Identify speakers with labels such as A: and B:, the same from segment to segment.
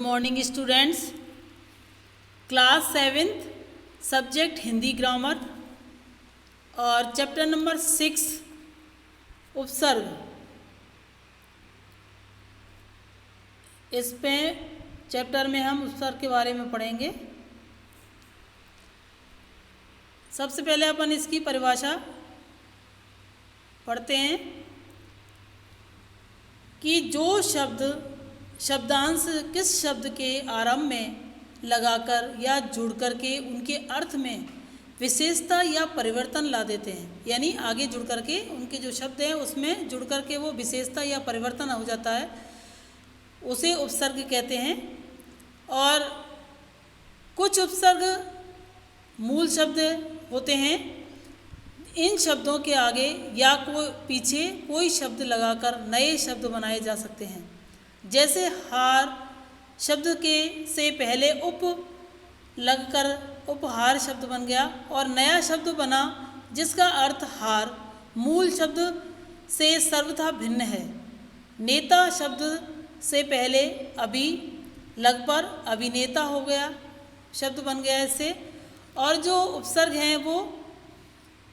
A: Morning students, class 7th subject Hindi grammar और chapter number 6 उपसर्ग। इस पे चैप्टर में हम उपसर्ग के बारे में पढ़ेंगे। सबसे पहले अपन इसकी परिभाषा पढ़ते हैं कि जो शब्दांश किस शब्द के आरंभ में लगाकर या जुड़कर के उनके अर्थ में विशेषता या परिवर्तन ला देते हैं, यानी आगे जुड़ कर के उनके जो शब्द हैं उसमें जुड़ कर के वो विशेषता या परिवर्तन हो जाता है, उसे उपसर्ग कहते हैं। और कुछ उपसर्ग मूल शब्द होते हैं, इन शब्दों के आगे या पीछे कोई शब्द लगाकर नए शब्द बनाए जा सकते हैं। जैसे हार शब्द के से पहले उप लगकर उपहार शब्द बन गया और नया शब्द बना जिसका अर्थ हार मूल शब्द से सर्वथा भिन्न है। नेता शब्द से पहले अभी लग पर अभिनेता हो गया, शब्द बन गया इससे। और जो उपसर्ग हैं वो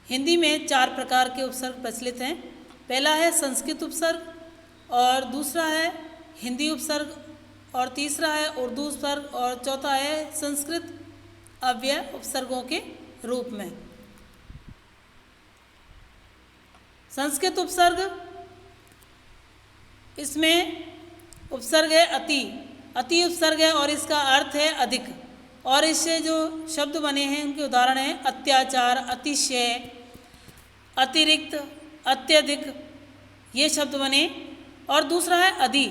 A: हिंदी में 4 प्रकार के उपसर्ग प्रचलित हैं। पहला है संस्कृत उपसर्ग, और दूसरा है हिंदी उपसर्ग, और तीसरा है उर्दू उपसर्ग, और चौथा है संस्कृत अव्यय उपसर्गों के रूप में। संस्कृत उपसर्ग, इसमें उपसर्ग है अति। अति उपसर्ग है और इसका अर्थ है अधिक। और इससे जो शब्द बने हैं उनके उदाहरण हैं अत्याचार, अतिशय, अतिरिक्त, अत्यधिक, ये शब्द बने। और दूसरा है अधि।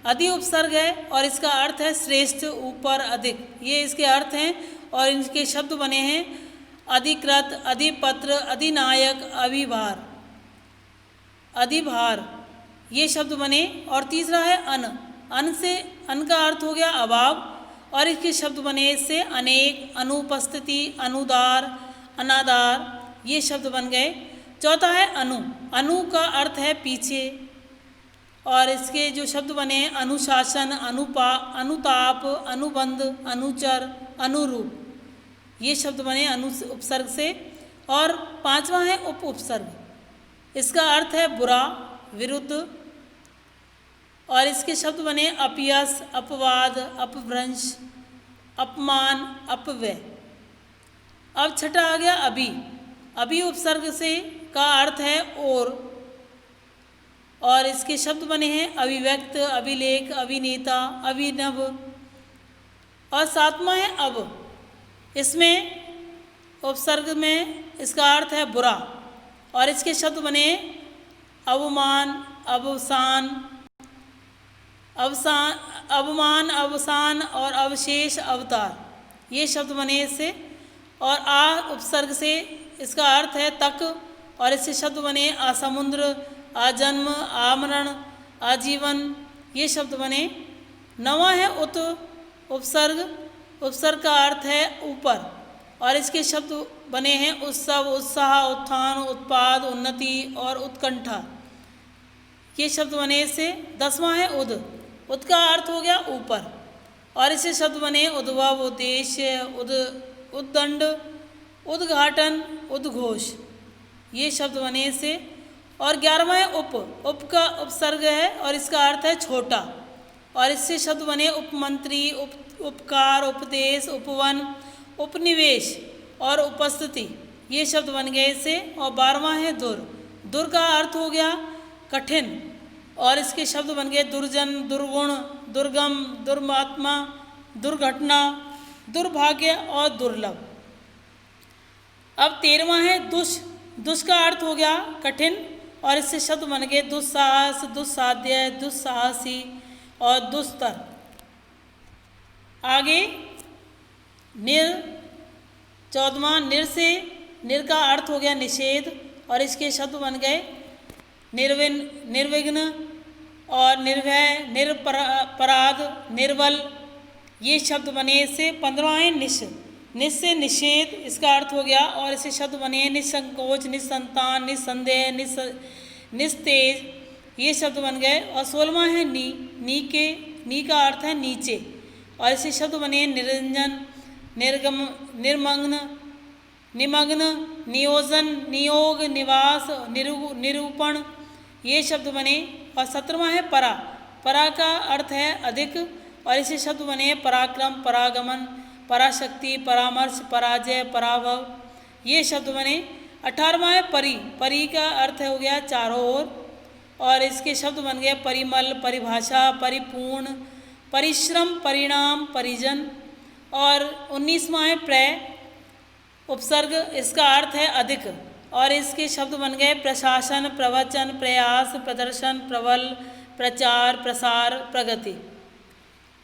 A: अधि उपसर्ग है और इसका अर्थ है श्रेष्ठ, ऊपर, अधिक, ये इसके अर्थ हैं। और इनके शब्द बने हैं अधिकृत, अधिपत्र, अधिनायक, अभिभार, अधिभार, ये शब्द बने। और तीसरा है अन। अन से अन का अर्थ हो गया अभाव, और इसके शब्द बने इससे अनेक, अनुपस्थिति, अनुदार, अनादार, ये शब्द बन गए। चौथा है अनु। अनु का अर्थ है पीछे, और इसके जो शब्द बने हैं अनुशासन, अनुताप, अनुबंध, अनुचर, अनुरूप, ये शब्द बने अनु उपसर्ग से। और 5वां है उप उपसर्ग, इसका अर्थ है बुरा, विरुद्ध, और इसके शब्द बने अपयश, अपवाद, अपभ्रंश, अपमान, अपव्यय। अब छठा आ गया अभी। अभी उपसर्ग से का अर्थ है और इसके शब्द बने हैं अभिव्यक्त, अभिलेख, अभिनेता, अभिनव। और 7वां है अब। इसमें उपसर्ग में इसका अर्थ है बुरा, और इसके शब्द बने अवमान, अवसान, अवमान, अवसान, और अवशेष, अवतार, ये शब्द बने इससे। और आ उपसर्ग से इसका अर्थ है तक, और इससे शब्द बने असमुद्र, आजन्म, आमरण, आजीवन, ये शब्द बने। 9वां है उत उपसर्ग। उपसर्ग का अर्थ है ऊपर, और इसके शब्द बने हैं उत्सव, उत्साह, उत्थान, उत्पाद, उन्नति, और उत्कंठा, ये शब्द बने इससे। 10वां है उद। उद का अर्थ हो गया ऊपर, और इससे शब्द बने उद्भव, उद्देश्य, उद्दंड, उद्घाटन, उद्घोष, ये शब्द बने इससे। और 11वां है उप। उप का उपसर्ग है और इसका अर्थ है छोटा, और इससे शब्द बने उपमंत्री, उपकार, उपदेश, उपवन, उपनिवेश, और उपस्थिति, ये शब्द बन गए इससे। और 12वां है दुर। दुर का अर्थ हो गया कठिन, और इसके शब्द बन गए दुर्जन, दुर्गुण, दुर्गम, दुर्मात्मा, दुर्घटना, दुर्भाग्य, और दुर्लभ। अब 13वां है दुष। दुष का अर्थ हो गया कठिन, और इससे शब्द बन गए दुस्साहस, दुस्साध्य, दुस्साहसी, और दुस्तर। आगे निर। 14वां निर से, निर का अर्थ हो गया निषेध, और इसके शब्द बन गए निर्विघ्न, और निर्भय, निरपराध, निर्बल, ये शब्द बने इससे। 15वां है निश। निश से निषेध, इसका अर्थ हो गया, और इसे शब्द बने निसंकोच, निसंतान, निसंदेह, निस्तेज, ये शब्द बन गए। और 16वां है नी। नी का अर्थ है नीचे, और इससे शब्द बने निरंजन, निर्गम, निर्मग्न, निमग्न, नियोजन, नियोग, निवास, निरूपण, ये शब्द बने। और 17वां है परा। परा का अर्थ है अधिक और इसे शब्द बने पराक्रम, परागमन, पराशक्ति, परामर्श, पराजय, पराभव, ये शब्द बने। 18वां है परि। परि का अर्थ हो गया चारों ओर और इसके शब्द बन गए परिमल, परिभाषा, परिपूर्ण, परिश्रम, परिणाम, परिजन। और 19वां है प्रय। उपसर्ग, इसका अर्थ है अधिक और इसके शब्द बन गए प्रशासन, प्रवचन, प्रयास, प्रदर्शन, प्रबल, प्रचार, प्रसार, प्रगति।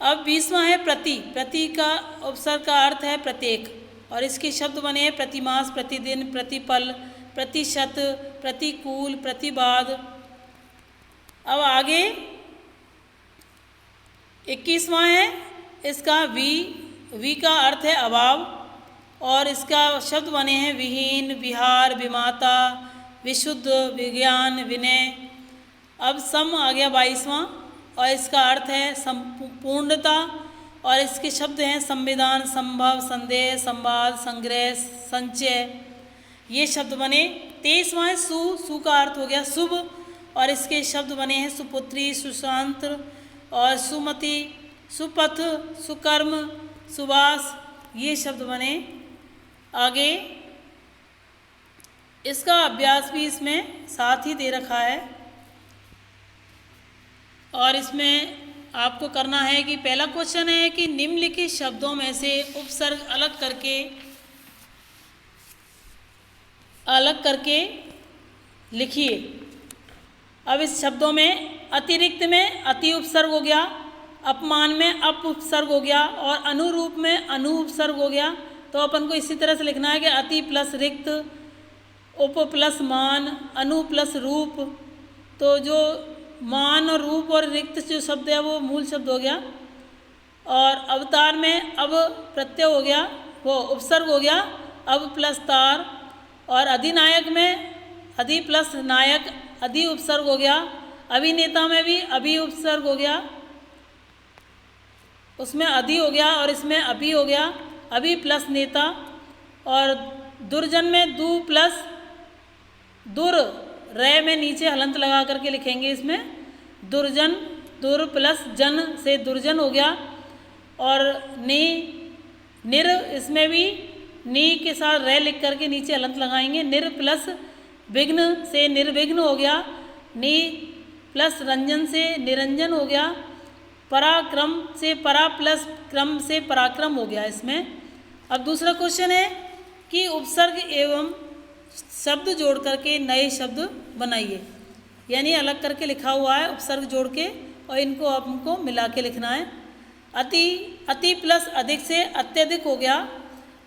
A: अब 20वां है प्रति। प्रति का उपसर्ग का अर्थ है प्रत्येक और इसके शब्द बने प्रतिमास, प्रतिदिन, प्रतिपल, प्रतिशत, प्रतिकूल, प्रतिवाद। अब आगे 21वां है इसका वी। वी का अर्थ है अभाव और इसका शब्द बने हैं विहीन, विहार, विमाता, विशुद्ध, विज्ञान, विनय। अब सम आ गया 22वां और इसका अर्थ है संपूर्णता और इसके शब्द हैं संविधान, संभव, संदेह, संवाद, संग्रह, संचय, ये शब्द बने। 23वां है सु। सु का अर्थ हो गया शुभ और इसके शब्द बने हैं सुपुत्री, सुशांत और सुमति, सुपथ, सुकर्म, सुवास, ये शब्द बने। आगे इसका अभ्यास भी इसमें साथ ही दे रखा है और इसमें आपको करना है कि पहला क्वेश्चन है कि निम्नलिखित शब्दों में से उपसर्ग अलग करके लिखिए। अब इस शब्दों में अतिरिक्त में अति उपसर्ग हो गया, अपमान में अप उपसर्ग हो गया और अनुरूप में अनु उपसर्ग हो गया। तो अपन को इसी तरह से लिखना है कि अति प्लस रिक्त, उप प्लस मान, अनु प्लस रूप। तो जो मान और रूप और रिक्त जो शब्द है वो मूल शब्द हो गया और अवतार में अब प्रत्यय हो गया, वो उपसर्ग हो गया अब प्लस तार। और अधिनायक में अधि प्लस नायक, अधि उपसर्ग हो गया। अभिनेता में भी अभि उपसर्ग हो गया, उसमें अधि हो गया और इसमें अभि हो गया, अभि प्लस नेता। और दुर्जन में दु प्लस दुर, रे में नीचे हलंत लगा करके लिखेंगे इसमें दुर्जन, दुर प्लस जन से दुर्जन हो गया। और नि, निर, इसमें भी नी के साथ रे लिख करके नीचे हलंत लगाएंगे, निर प्लस विघ्न से निर्विघ्न हो गया, नि प्लस रंजन से निरंजन हो गया, पराक्रम से परा प्लस क्रम से पराक्रम हो गया इसमें। अब दूसरा क्वेश्चन है कि उपसर्ग एवं शब्द जोड़ करके नए शब्द बनाइए, यानी अलग करके लिखा हुआ है उपसर्ग जोड़ के और इनको हमको मिला के लिखना है। अति, अति प्लस अधिक से अत्यधिक हो गया,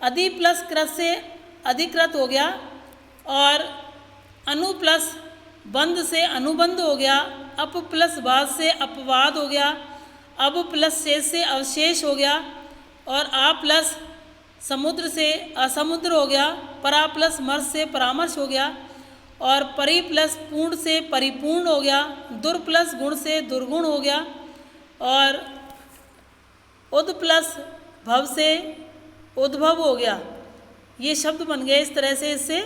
A: अधि प्लस कृत से अधिकृत हो गया और अनु प्लस बंध से अनुबंध हो गया, अप प्लस वाद से अपवाद हो गया, अब प्लस शेष से अवशेष हो गया और आ प्लस समुद्र से असमुद्र हो गया, परा प्लस मर्श से परामर्श हो गया और परि प्लस पूर्ण से परिपूर्ण हो गया, दुर प्लस गुण से दुर्गुण हो गया और उद प्लस भव से उद्भव हो गया। ये शब्द बन गए इस तरह से इससे।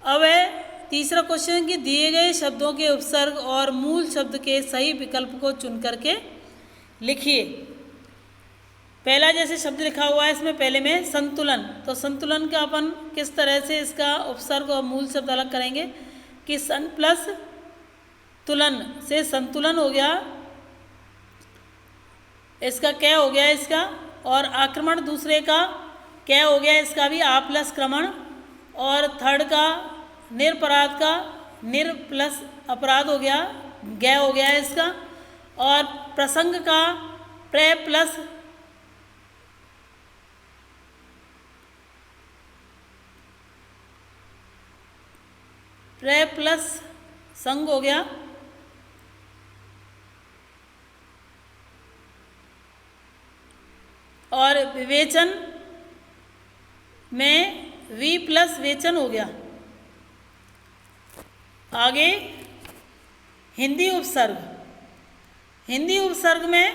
A: अब है तीसरा क्वेश्चन कि दिए गए शब्दों के उपसर्ग और मूल शब्द के सही विकल्प को चुन करके लिखिए। पहला जैसे शब्द लिखा हुआ है इसमें पहले में संतुलन, तो संतुलन का अपन किस तरह से इसका उपसर्ग और मूल शब्द अलग करेंगे कि सन प्लस तुलन से संतुलन हो गया, इसका कै हो गया इसका, और आक्रमण दूसरे का कै हो गया, इसका भी आ प्लस क्रमण, और थर्ड का निरपराध का निर प्लस अपराध हो गया, गै हो गया है इसका, और प्रसंग का प्रे प्लस प्रे प्लस संग हो गया, और विवेचन में वी प्लस वेचन हो गया। आगे हिंदी उपसर्ग, हिंदी उपसर्ग में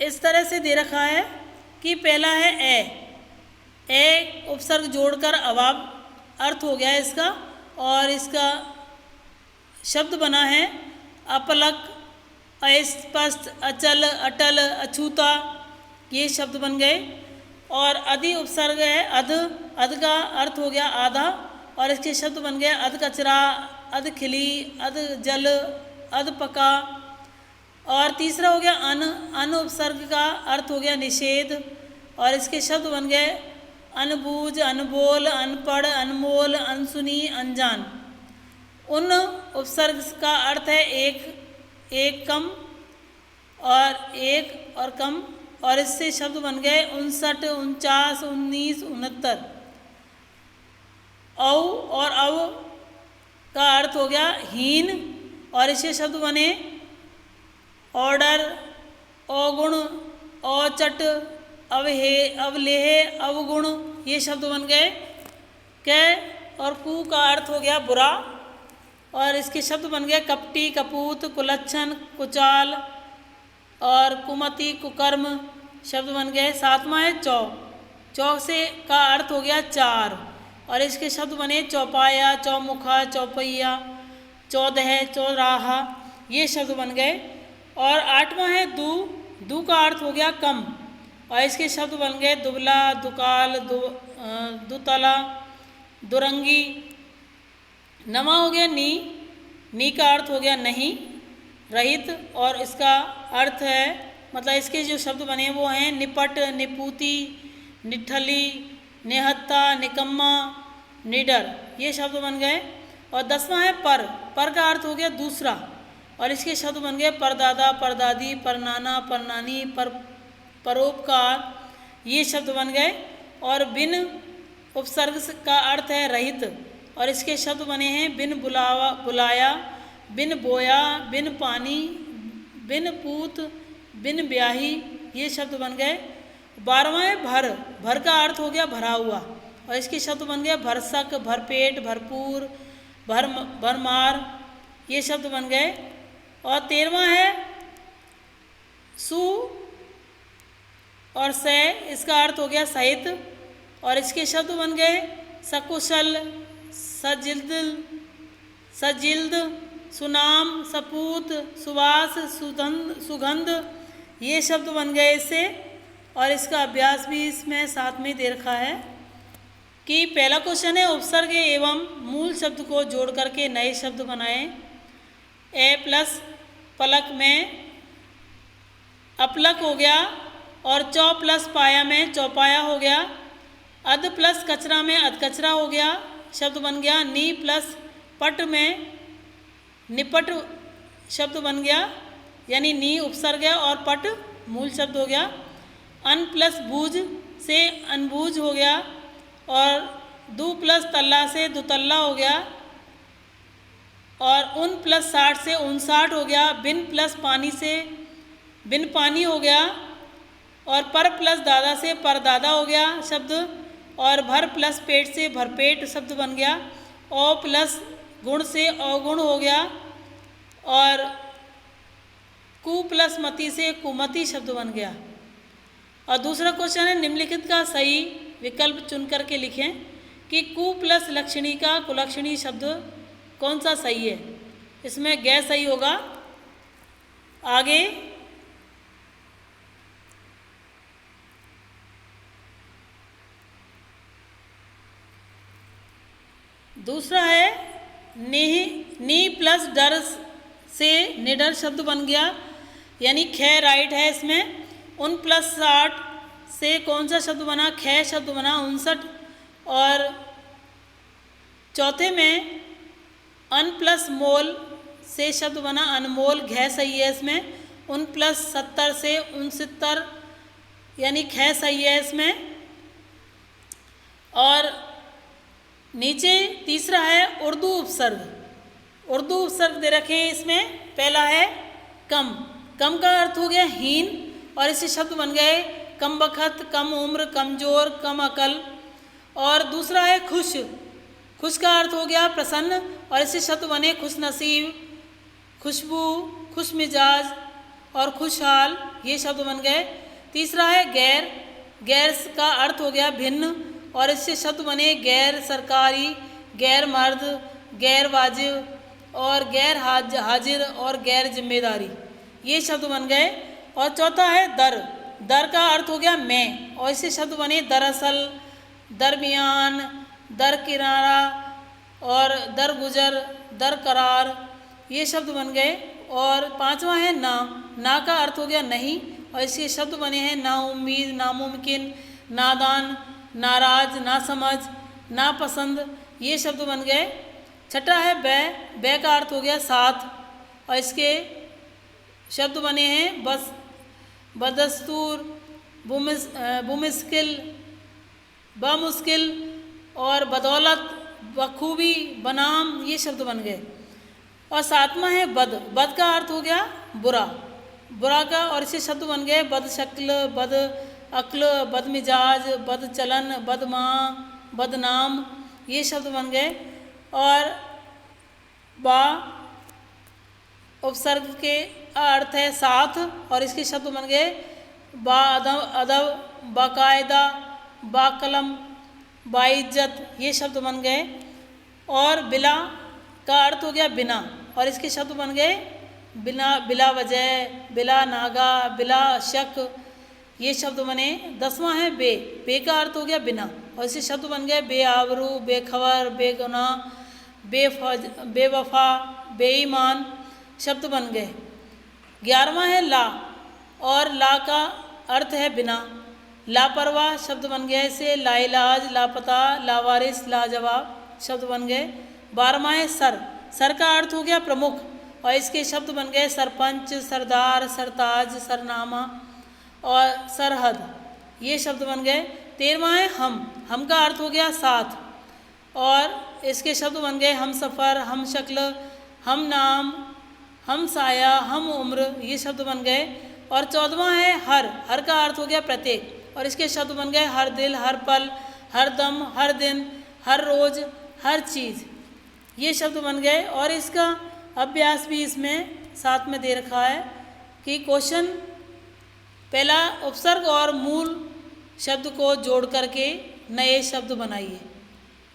A: इस तरह से दे रखा है कि पहला है ए उपसर्ग जोड़कर अभाव अर्थ हो गया है इसका, और इसका शब्द बना है अपलक, अस्पष्ट, अचल, अटल, अछूता, ये शब्द बन गए। और अधि उपसर्ग है अध का अर्थ हो गया आधा, और इसके शब्द बन गए अध कचरा, अध खिली, अध जल, अध पका। और तीसरा हो गया अन उपसर्ग का अर्थ हो गया निषेध, और इसके शब्द बन गए अनबूझ, अनबोल, अनपढ़, अनमोल, अनसुनी, अनजान। उन उपसर्ग का अर्थ है एक कम और कम, और इससे शब्द बन गए 59, 49, 19, 69। औ और अव का अर्थ हो गया हीन, और इससे शब्द बने ऑर्डर, अवगुण, औचट, अवलेह, अवगुण, ये शब्द बन गए। कै और कु का अर्थ हो गया बुरा, और इसके शब्द बन गए कपटी, कपूत, कुलच्छन, कुचाल, और कुमति, कुकर्म, शब्द बन गए। सातवां है चौ से का अर्थ हो गया चार, और इसके शब्द बने चौपाया, चौमुखा, चौपैया, चौदह, चौराहा, ये शब्द बन गए। और आठवां है दू का अर्थ हो गया कम, और इसके शब्द बन गए दुबला, दुकाल, दुतला, दुरंगी। नवा हो गया नी का अर्थ हो गया नहीं, रहित, और इसका अर्थ है मतलब इसके जो शब्द बने वो हैं निपट, निपूती, निठली, निहत्ता, निकम्मा, निडर, ये शब्द बन गए। और 10वां है पर का अर्थ हो गया दूसरा, और इसके शब्द बन गए परदादा, परदादी, परनाना, परनानी, परोपकार, ये शब्द बन गए। और बिन उपसर्ग का अर्थ है रहित, और इसके शब्द बने हैं बिन बुलाया, बिन बोया, बिन पानी, बिन पूत, बिन ब्याही, ये शब्द बन गए। 12वां है भर का अर्थ हो गया भरा हुआ, और इसके शब्द बन गए भरसक, भरपेट, भरपूर, भरमार, ये शब्द बन गए। और 13वां है सु और से, इसका अर्थ हो गया सहित, और इसके शब्द बन गए सकुशल, सजिल्द, सुनाम, सपूत, सुवास, सुगंध, ये शब्द बन गए इससे। और इसका अभ्यास भी इसमें साथ में दे रखा है कि पहला क्वेश्चन है उपसर्ग एवं मूल शब्द को जोड़ करके नए शब्द बनाएं। ए प्लस पलक में अपलक हो गया, और चौ प्लस पाया में चौपाया हो गया। अध प्लस कचरा में अधकचरा हो गया, शब्द बन गया। नी प्लस पट में निपट शब्द बन गया, यानी नी उपसर्ग है और पट मूल शब्द हो गया। अन प्लस बूझ से अनबूझ हो गया, और दू प्लस तल्ला से दुतल्ला हो गया, और उन प्लस 60 से 59 हो गया। बिन प्लस पानी से बिन पानी हो गया, और पर प्लस दादा से परदादा हो गया शब्द, और भर प्लस पेट से भरपेट शब्द बन गया। औ प्लस गुण से अवगुण हो गया, और कु प्लस मति से कुमति शब्द बन गया। और दूसरा क्वेश्चन है निम्नलिखित का सही विकल्प चुन करके लिखें कि कु प्लस लक्षणी का कुलक्षणी शब्द कौन सा सही है। इसमें गै सही होगा। आगे दूसरा है नी प्लस डर से निडर शब्द बन गया, यानी खे राइट है इसमें। उन प्लस 60 से कौन सा शब्द बना, खे शब्द बना 59। और चौथे में अन प्लस मोल से शब्द बना अनमोल, घै सही है इसमें। उन प्लस 70 से 69 यानी खे सही है इसमें। और नीचे तीसरा है उर्दू उपसर्ग दे रखे हैं इसमें। पहला है कम का अर्थ हो गया हीन, और इससे शब्द बन गए कम बखत, कम उम्र, कमजोर, कम अकल। और दूसरा है खुश का अर्थ हो गया प्रसन्न, और इससे शब्द बने खुश नसीब, खुशबू, खुश मिजाज। और खुशहाल, ये शब्द बन गए। तीसरा है गैर, गैर का अर्थ हो गया भिन्न, और इससे शब्द बने गैर सरकारी, गैर मर्द, गैर वाजिब और गैर हाजिर और गैर जिम्मेदारी, ये शब्द बन गए। और चौथा है दर, दर का अर्थ हो गया मैं, और इससे शब्द बने दरअसल, दरमियान, दर किनारा और दरगुजर, दरकरार, ये शब्द बन गए। और पांचवा है ना, ना का अर्थ हो गया नहीं, और इसके शब्द बने हैं नाउम्मीद, नामुमकिन, नादान, नाराज, नासमझ, नापसंद, ये शब्द बन गए। छठा है बै, बै का अर्थ हो गया साथ, और इसके शब्द बने हैं बस, बदस्तूर, बुमुश्किल, बमुश्किल और बदौलत, बखूबी, बनाम, ये शब्द बन गए। और सातवां है बद, बद का अर्थ हो गया बुरा, बुरा का, और इसे शब्द बन गए बदशक्ल, बद अक्ल, बदमिजाज, बदचलन, बदमां, बदनाम, ये शब्द बन गए। और बा उपसर्ग के अर्थ है साथ, और इसके शब्द बन गए बा अदब, बाकायदा, बाकलम, बाइज्जत, ये शब्द बन गए। और बिला का अर्थ हो गया बिना, और इसके शब्द बन गए बिना, बिला वजह, बिला नागा, बिला शक, ये शब्द बने। 10वां है बे, बे का अर्थ हो गया बिना, और इसके शब्द बन गए बेआबरू, बेखबर, बेगुनाह, बेवफा, बेईमान, शब्द बन गए। 11वां है ला, और ला का अर्थ है बिना, लापरवाह शब्द बन गया, इसे लाइलाज, लापता, लावारिस, लाजवाब, शब्द बन गए। 12वां है सर, सर का अर्थ हो गया प्रमुख, और इसके शब्द बन गए सरपंच, सरदार, सरताज, सरनामा और सरहद, ये शब्द बन गए। 13वां है हम का अर्थ हो गया साथ, और इसके शब्द बन गए हम सफ़र, हम शक्ल, हम नाम, हम साया, हम उम्र, ये शब्द बन गए। और 14वां है हर का अर्थ हो गया प्रत्येक, और इसके शब्द बन गए हर दिल, हर पल, हर दम, हर दिन, हर रोज़, हर चीज़, ये शब्द बन गए। और इसका अभ्यास भी इसमें साथ में दे रखा है कि क्वेश्चन पहला उपसर्ग और मूल शब्द को जोड़ करके नए शब्द बनाइए।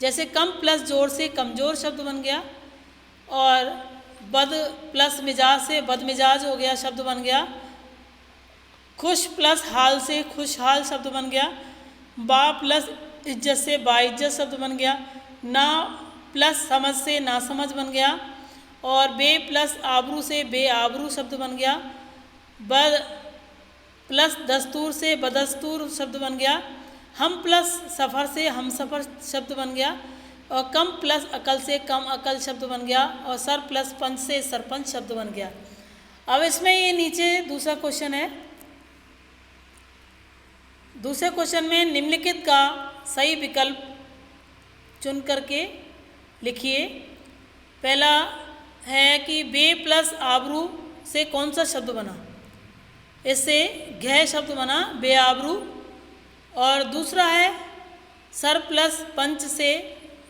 A: जैसे कम प्लस जोड़ से कमज़ोर शब्द बन गया, और बद प्लस मिजाज से बदमिजाज हो गया, शब्द बन गया। खुश प्लस हाल से खुशहाल शब्द बन गया। बा प्लस इज्जत से बाइज्जत शब्द बन गया। ना प्लस समझ से नासमझ बन गया। और बे प्लस आबरू से बेआबरू शब्द बन गया। बद प्लस दस्तूर से बदस्तूर शब्द बन गया। हम प्लस सफ़र से हम सफ़र शब्द बन गया। और कम प्लस अकल से कम अकल शब्द बन गया। और सर प्लस पंच से सरपंच शब्द बन गया। अब इसमें ये नीचे दूसरा क्वेश्चन है। दूसरे क्वेश्चन में निम्नलिखित का सही विकल्प चुन करके लिखिए। पहला है कि बे प्लस आबरू से कौन सा शब्द बना, इससे घय शब्द बना बेआबरू। और दूसरा है सर प्लस पंच से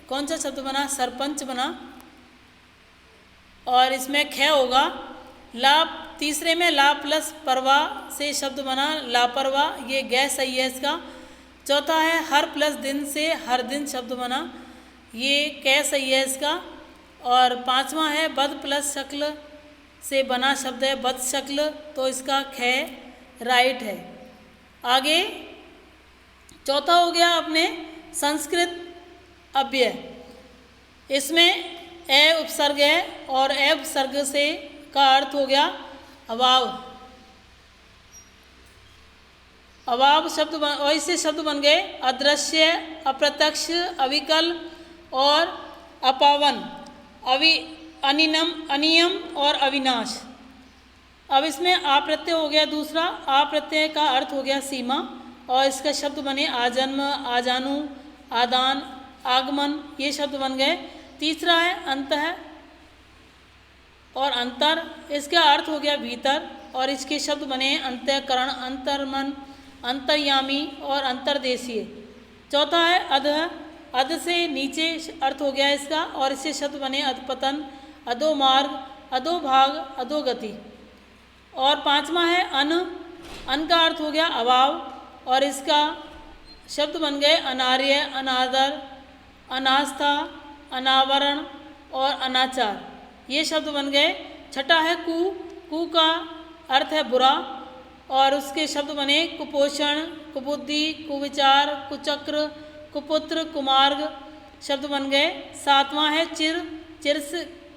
A: कौन सा शब्द बना, सरपंच बना। और इसमें ख होगा। ला तीसरे में ला प्लस परवाह से शब्द बना लापरवाह, ये गै सही है इसका। चौथा है हर प्लस दिन से हर दिन शब्द बना, ये कै सही है इसका। और पांचवा है बद प्लस शक्ल से बना शब्द है बद शक्ल, तो इसका ख राइट है। आगे चौथा हो गया अपने संस्कृत अव्यय। इसमें ए उपसर्ग है और ए उपसर्ग से का अर्थ हो गया अभाव। अभाव शब्द और इससे शब्द बन गए अदृश्य, अप्रत्यक्ष, अविकल और अपावन, अनियम और अविनाश। अब इसमें आ प्रत्यय हो गया दूसरा। आ प्रत्यय का अर्थ हो गया सीमा, और इसका शब्द बने आजन्म, आजानु, आदान, आगमन, ये शब्द बन गए। तीसरा है अंतः और अंतर, इसका अर्थ हो गया भीतर, और इसके शब्द बने अंतःकरण, अंतर्मन, अंतर्यामी और अंतर्देशीय। चौथा है अधः, अध से नीचे अर्थ हो गया इसका, और इससे शब्द बने अधपतन, अधोमार्ग, अधोभाग, अधोगति। और पांचवा है अन। अन का अर्थ हो गया अभाव, और इसका शब्द बन गए अनार्य, अनादर, अनास्था, अनावरण और अनाचार, ये शब्द बन गए। छठा है कु। कु का अर्थ है बुरा, और उसके शब्द बने कुपोषण, कुबुद्धि, कुविचार, कुचक्र, कुपुत्र, कुमार्ग, शब्द बन गए। सातवां है चिर। चिर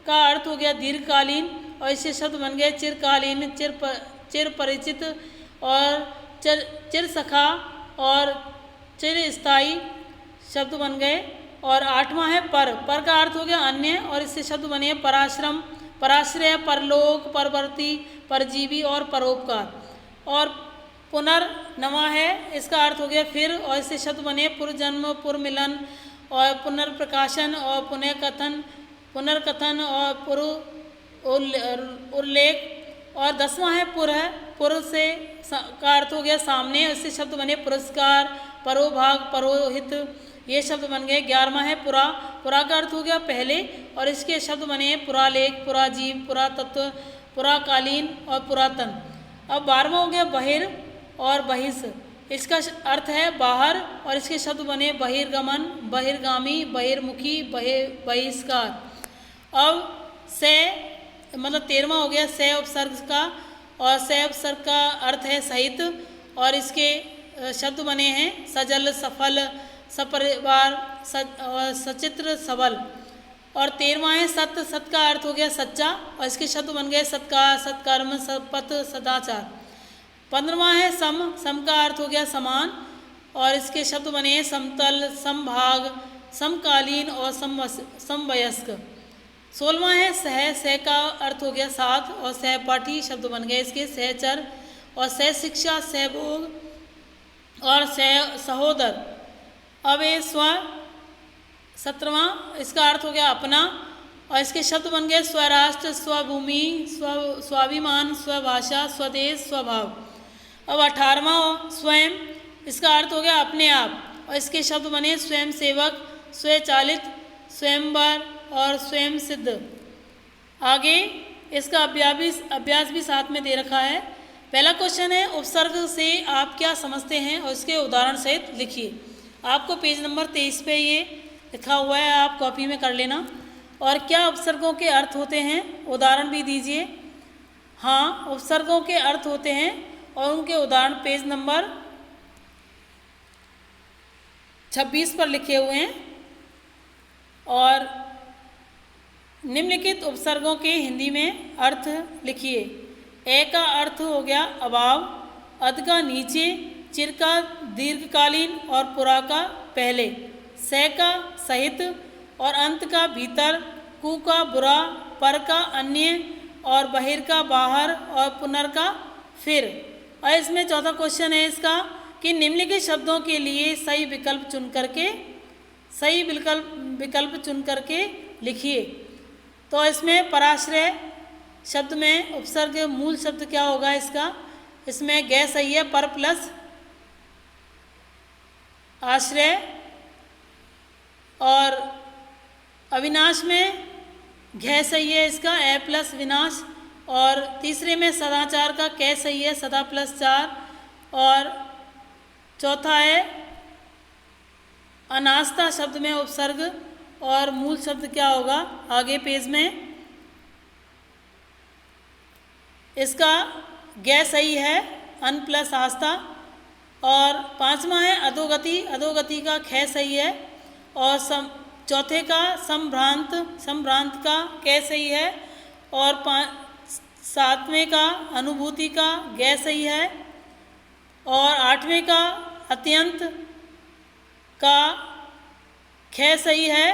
A: का अर्थ हो गया दीर्घकालीन, और इससे शब्द बन गए चिरकालीन, चिर परिचित और चिर सखा और चिर स्थायी, शब्द बन गए। और आठवां है पर। पर का अर्थ हो गया अन्य, और इससे शब्द बने पराश्रम, पराश्रय, परलोक, परवर्ती, परजीवी और परोपकार। और पुनर्नवा है, इसका अर्थ हो गया फिर, और इससे शब्द बने पुनर्जन्म, पुनर्मिलन और पुनर्प्रकाशन और पुनर्कथन और उल्लेख। और दसवां है पुर है। पुर से का अर्थ हो गया सामने, इससे शब्द बने पुरस्कार, परोभाग, परोहित, ये शब्द बन गए। 11वां है पुरा। पुरा का अर्थ हो गया पहले, और इसके शब्द बने पुरालेख, पुराजीव, पुरातत्व, पुराकालीन और पुरातन। अब 12वां हो गया बहिर और बहिष, इसका अर्थ है बाहर, और इसके शब्द बने बहिर्गमन, बहिर्गामी, बहिर्मुखी, बहिष्कार। अब से मतलब 13वां हो गया से उपसर्ग का, और से उपसर्ग का अर्थ है सहित, और इसके शब्द बने हैं सजल, सफल, सपरिवार, सचित्र, सबल। और 13वां है सत। सत का अर्थ हो गया सच्चा, और इसके शब्द बन गए सत्कार, सत्कर्म, सत्पथ, सदाचार। 15वां है सम। सम का अर्थ हो गया समान, और इसके शब्द बने समतल, समभाग, समकालीन और समवयस्क। 16वां है सह। सह का अर्थ हो गया साथ, और सहपाठी, शब्द बन गए इसके सहचर और सह शिक्षा, सहभोग और सहोदर। अब ये स्व। 17वां, इसका अर्थ हो गया अपना, और इसके शब्द बन गए स्वराष्ट्र, स्वभूमि, स्वाभिमान, स्वभाषा, स्वदेश, स्वभाव। अब 18वां स्वयं, इसका अर्थ हो गया अपने आप, और इसके शब्द बने स्वयं सेवक, स्वचालित, स्वयंवर और स्वयं सिद्ध। आगे इसका अभ्यास भी साथ में दे रखा है। पहला क्वेश्चन है उपसर्ग से आप क्या समझते हैं, और इसके उदाहरण सहित लिखिए। आपको पेज नंबर 23 पे ये लिखा हुआ है, आप कॉपी में कर लेना। और क्या उपसर्गों के अर्थ होते हैं, उदाहरण भी दीजिए। हाँ, उपसर्गों के अर्थ होते हैं और उनके उदाहरण पेज नंबर 26 पर लिखे हुए हैं। और निम्नलिखित उपसर्गों के हिंदी में अर्थ लिखिए। ए का अर्थ हो गया अभाव, अध का नीचे, चिर का दीर्घकालीन और पुरा का पहले, से का सहित और अंत का भीतर, कु का बुरा, पर का अन्य और बहिर का बाहर और पुनर का फिर। और इसमें चौथा क्वेश्चन है इसका कि निम्नलिखित शब्दों के लिए सही विकल्प चुन करके लिखिए। तो इसमें पराश्रय शब्द में उपसर्ग मूल शब्द क्या होगा इसका, इसमें गै सही है, पर प्लस आश्रय। और अविनाश में घै सही है इसका, ए प्लस विनाश। और तीसरे में सदाचार का कै सही है, सदा प्लस चार। और चौथा है अनास्था शब्द में उपसर्ग और मूल शब्द क्या होगा आगे पेज में, इसका गै सही है, अन प्लस आस्था। और पांचवा है अधोगति, अधोगति का खे सही है। और चौथे का संभ्रांत का कै सही है। और सातवें का अनुभूति का गै सही है। और आठवें का अत्यंत का खे सही है।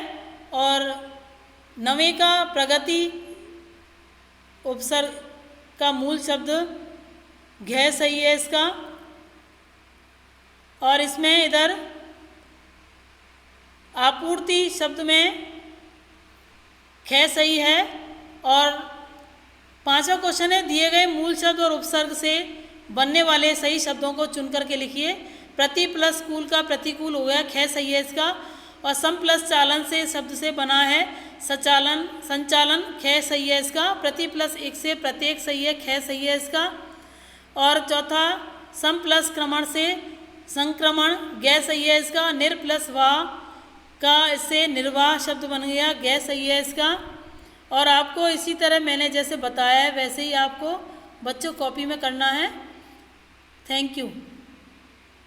A: और नवें का प्रगति उपसर्ग का मूल शब्द घै सही है इसका। और इसमें इधर आपूर्ति शब्द में खे सही है। और पांचवा क्वेश्चन है दिए गए मूल शब्द और उपसर्ग से बनने वाले सही शब्दों को चुन करके लिखिए। प्रति प्लस कूल का प्रतिकूल हो गया, खे सही है इसका। और सम प्लस चालन से शब्द से बना है सचालन संचालन ख सही है इसका, प्रति प्लस एक से प्रत्येक सही है, ख सही है इसका। और चौथा सम प्लस क्रमण से संक्रमण ग सही है इसका, निर प्लस वाह का इससे निर्वाह शब्द बन गया, ग सही है इसका। और आपको इसी तरह मैंने जैसे बताया है वैसे ही आपको बच्चों कॉपी में करना है। Thank you.